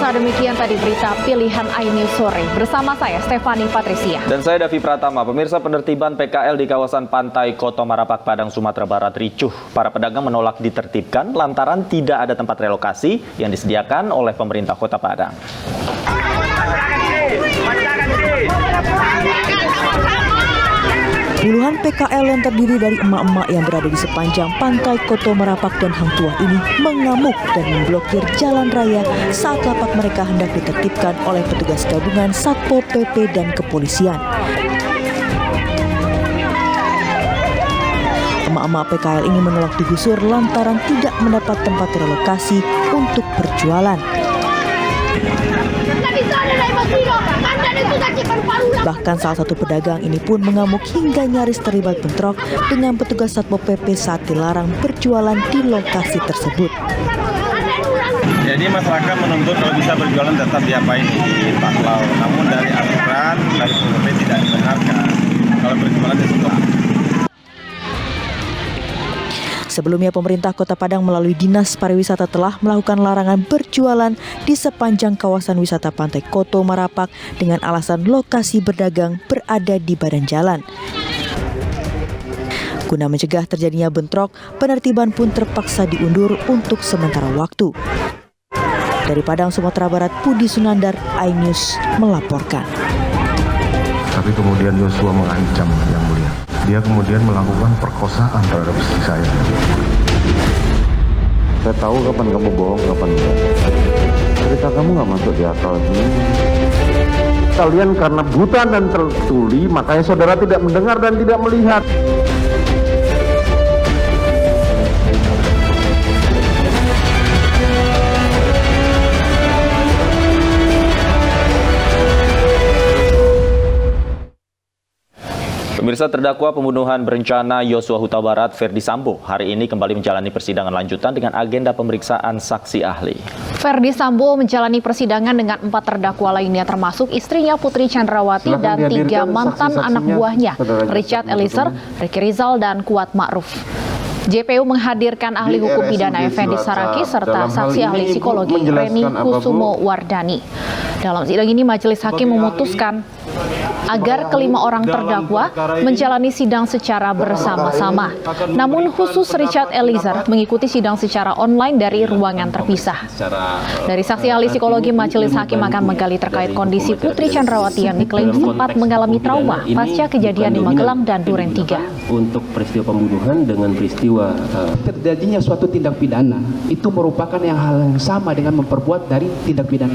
Pemirsa, demikian tadi berita pilihan iNews sore. Bersama saya, Stefani Patricia. Dan saya, Davi Pratama. Pemirsa, penertiban PKL di kawasan Pantai Koto Marapak, Padang, Sumatera Barat ricuh. Para pedagang menolak ditertibkan lantaran tidak ada tempat relokasi yang disediakan oleh pemerintah Kota Padang. Puluhan PKL yang terdiri dari emak-emak yang berada di sepanjang Pantai Koto Marapak dan Hang Tuah ini mengamuk dan memblokir jalan raya saat lapak mereka hendak ditertibkan oleh petugas gabungan Satpol PP dan kepolisian. Emak-emak PKL ini menolak digusur lantaran tidak mendapat tempat relokasi untuk berjualan. Bahkan salah satu pedagang ini pun mengamuk hingga nyaris terlibat bentrok dengan petugas Satpol PP saat dilarang berjualan di lokasi tersebut. Jadi masyarakat menuntut kalau bisa berjualan tetap diapain di Paklau. Namun dari aturan dari Satpol PP tidak dibenarkan. Kalau berjualan di situ. Sebelumnya pemerintah Kota Padang melalui Dinas Pariwisata telah melakukan larangan berjualan di sepanjang kawasan wisata Pantai Koto Marapak dengan alasan lokasi berdagang berada di badan jalan. Guna mencegah terjadinya bentrok, penertiban pun terpaksa diundur untuk sementara waktu. Dari Padang, Sumatera Barat, Budi Sunandar, iNews melaporkan. Tapi kemudian Yosua mengancam Yang Mulia. Dia kemudian melakukan perkosaan terhadap istri saya. Saya tahu kapan kamu bohong, kapan enggak. Cerita kamu nggak masuk di akal. Kalian karena buta dan tertuli, makanya saudara tidak mendengar dan tidak melihat. Pemirsa, terdakwa pembunuhan berencana Yosua Huta Barat Ferdi Sambo hari ini kembali menjalani persidangan lanjutan dengan agenda pemeriksaan saksi ahli. Ferdi Sambo menjalani persidangan dengan 4 terdakwa lainnya termasuk istrinya Putri Chandrawati dan 3 mantan anak buahnya, Richard Eliezer, Ricky Rizal, dan Kuat Ma'ruf. JPU menghadirkan ahli hukum pidana Effendi Saragi serta saksi ahli psikologi Reni Kusumo Wardani. Dalam sidang ini majelis hakim memutuskan agar kelima orang terdakwa menjalani sidang secara bersama-sama. Namun khusus Richard Eliezer mengikuti sidang secara online dari ruangan terpisah. Dari saksi ahli psikologi, majelis hakim akan menggali terkait kondisi Putri Chandrawati yang diklaim sempat mengalami trauma pasca kejadian di Magelang dan Duren 3. Untuk peristiwa pembunuhan dengan peristiwa terjadinya suatu tindak pidana itu merupakan hal yang sama dengan memperbuat dari tindak pidana.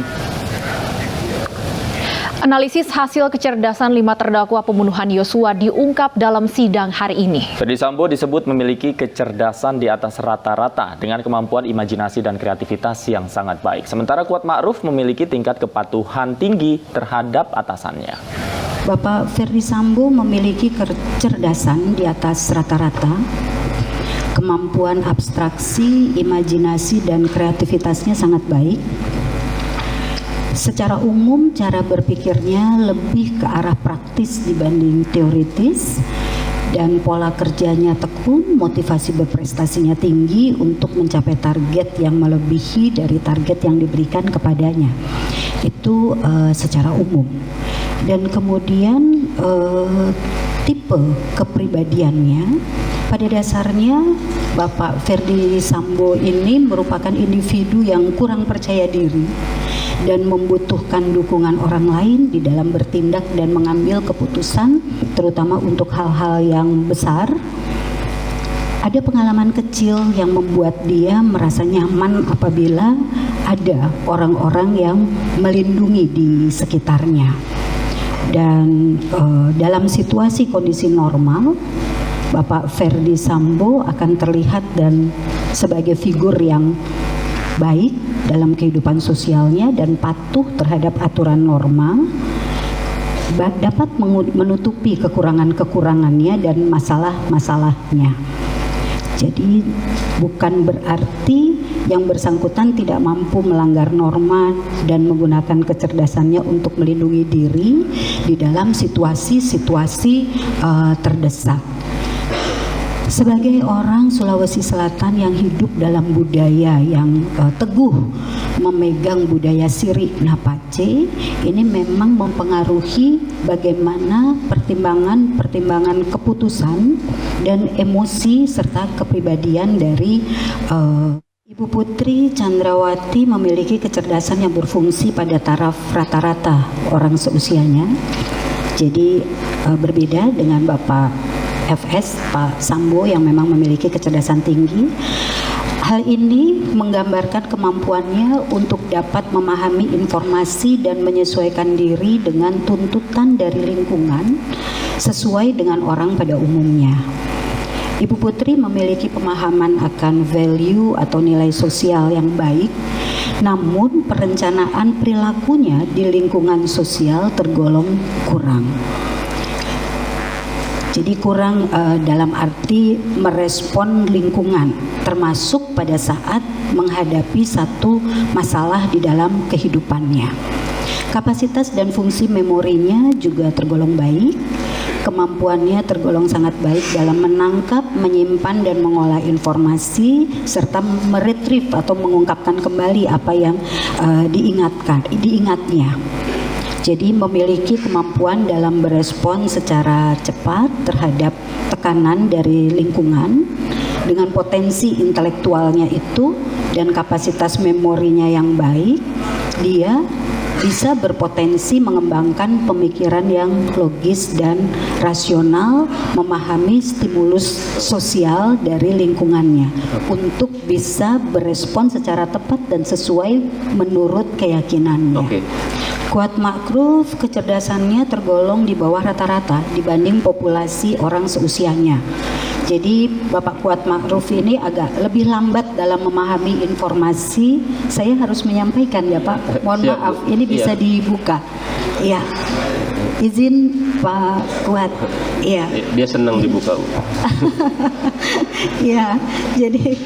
Analisis hasil kecerdasan 5 terdakwa pembunuhan Yosua diungkap dalam sidang hari ini. Ferdi Sambo disebut memiliki kecerdasan di atas rata-rata dengan kemampuan imajinasi dan kreativitas yang sangat baik. Sementara Kuat Ma'ruf memiliki tingkat kepatuhan tinggi terhadap atasannya. Bapak Ferdi Sambo memiliki kecerdasan di atas rata-rata, kemampuan abstraksi, imajinasi, dan kreativitasnya sangat baik. Secara umum, cara berpikirnya lebih ke arah praktis dibanding teoritis, dan pola kerjanya tekun, motivasi berprestasinya tinggi untuk mencapai target yang melebihi dari target yang diberikan kepadanya. Itu secara umum. Dan kemudian tipe kepribadiannya, pada dasarnya Bapak Ferdi Sambo ini merupakan individu yang kurang percaya diri dan membutuhkan dukungan orang lain di dalam bertindak dan mengambil keputusan, terutama untuk hal-hal yang besar. Ada pengalaman kecil yang membuat dia merasa nyaman apabila ada orang-orang yang melindungi di sekitarnya. Dan dalam situasi kondisi normal, Bapak Ferdi Sambo akan terlihat dan sebagai figur yang baik dalam kehidupan sosialnya dan patuh terhadap aturan norma, dapat menutupi kekurangan-kekurangannya dan masalah-masalahnya. Jadi bukan berarti yang bersangkutan tidak mampu melanggar norma dan menggunakan kecerdasannya untuk melindungi diri di dalam situasi-situasi terdesak. Sebagai orang Sulawesi Selatan yang hidup dalam budaya yang teguh memegang budaya Siri Napace, ini memang mempengaruhi bagaimana pertimbangan keputusan dan emosi serta kepribadian dari Ibu Putri Chandrawati memiliki kecerdasan yang berfungsi pada taraf rata-rata orang seusianya. Jadi berbeda dengan Bapak FS, Pak Sambo yang memang memiliki kecerdasan tinggi. Hal ini menggambarkan kemampuannya untuk dapat memahami informasi dan menyesuaikan diri dengan tuntutan dari lingkungan sesuai dengan orang pada umumnya. Ibu Putri memiliki pemahaman akan value atau nilai sosial yang baik, namun perencanaan perilakunya di lingkungan sosial tergolong kurang. Jadi kurang dalam arti merespon lingkungan, termasuk pada saat menghadapi satu masalah di dalam kehidupannya. Kapasitas dan fungsi memorinya juga tergolong baik. Kemampuannya tergolong sangat baik dalam menangkap, menyimpan, dan mengolah informasi, serta meretrieve atau mengungkapkan kembali apa yang diingatnya. Jadi memiliki kemampuan dalam berespon secara cepat terhadap tekanan dari lingkungan dengan potensi intelektualnya itu dan kapasitas memorinya yang baik, dia bisa berpotensi mengembangkan pemikiran yang logis dan rasional, memahami stimulus sosial dari lingkungannya untuk bisa berespon secara tepat dan sesuai menurut keyakinannya. Kuat Ma'ruf kecerdasannya tergolong di bawah rata-rata dibanding populasi orang seusianya. Jadi Bapak Kuat Ma'ruf ini agak lebih lambat dalam memahami informasi. Saya harus menyampaikan ya Pak, mohon maaf, ini bisa dibuka. Iya, izin Pak Kuat. Iya. Dia senang dibuka. Iya, jadi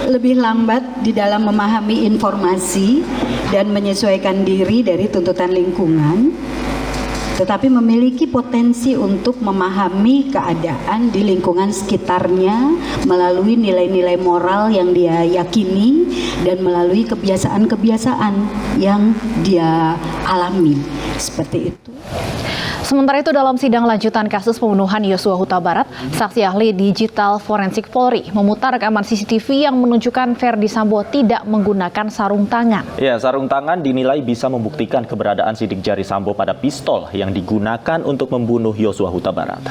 lebih lambat di dalam memahami informasi dan menyesuaikan diri dari tuntutan lingkungan, tetapi memiliki potensi untuk memahami keadaan di lingkungan sekitarnya melalui nilai-nilai moral yang dia yakini dan melalui kebiasaan-kebiasaan yang dia alami. Seperti itu. Sementara itu dalam sidang lanjutan kasus pembunuhan Yosua Huta Barat, saksi ahli digital forensik Polri memutar rekaman CCTV yang menunjukkan Ferdy Sambo tidak menggunakan sarung tangan. Ya, sarung tangan dinilai bisa membuktikan keberadaan sidik jari Sambo pada pistol yang digunakan untuk membunuh Yosua Huta Barat.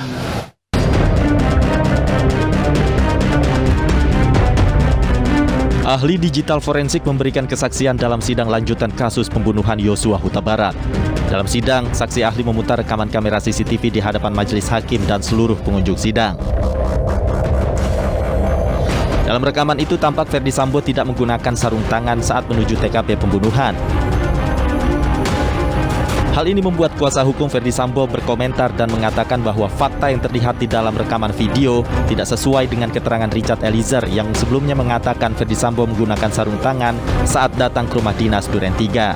Ahli digital forensik memberikan kesaksian dalam sidang lanjutan kasus pembunuhan Yosua Huta Barat. Dalam sidang, saksi ahli memutar rekaman kamera CCTV di hadapan majelis hakim dan seluruh pengunjung sidang. Dalam rekaman itu tampak Ferdy Sambo tidak menggunakan sarung tangan saat menuju TKP pembunuhan. Hal ini membuat kuasa hukum Ferdy Sambo berkomentar dan mengatakan bahwa fakta yang terlihat di dalam rekaman video tidak sesuai dengan keterangan Richard Eliezer yang sebelumnya mengatakan Ferdy Sambo menggunakan sarung tangan saat datang ke rumah dinas Duren 3.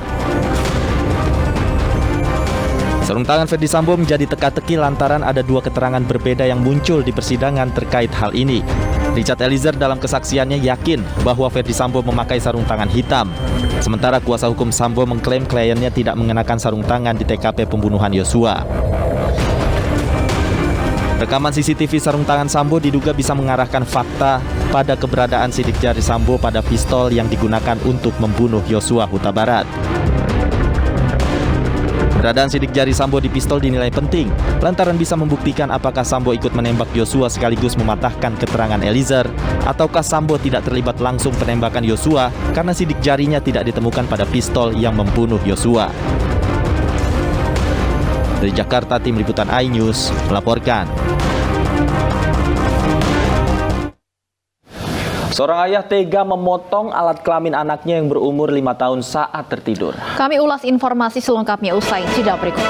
Sarung tangan Ferdy Sambo menjadi teka-teki lantaran ada dua keterangan berbeda yang muncul di persidangan terkait hal ini. Richard Eliezer dalam kesaksiannya yakin bahwa Ferdy Sambo memakai sarung tangan hitam. Sementara kuasa hukum Sambo mengklaim kliennya tidak mengenakan sarung tangan di TKP pembunuhan Yosua. Rekaman CCTV sarung tangan Sambo diduga bisa mengarahkan fakta pada keberadaan sidik jari Sambo pada pistol yang digunakan untuk membunuh Yosua Huta Barat. Keberadaan sidik jari Sambo di pistol dinilai penting, lantaran bisa membuktikan apakah Sambo ikut menembak Yosua sekaligus mematahkan keterangan Eliezer, ataukah Sambo tidak terlibat langsung penembakan Yosua karena sidik jarinya tidak ditemukan pada pistol yang membunuh Yosua. Dari Jakarta, tim liputan iNews melaporkan. Seorang ayah tega memotong alat kelamin anaknya yang berumur 5 tahun saat tertidur. Kami ulas informasi selengkapnya usai jeda berikut.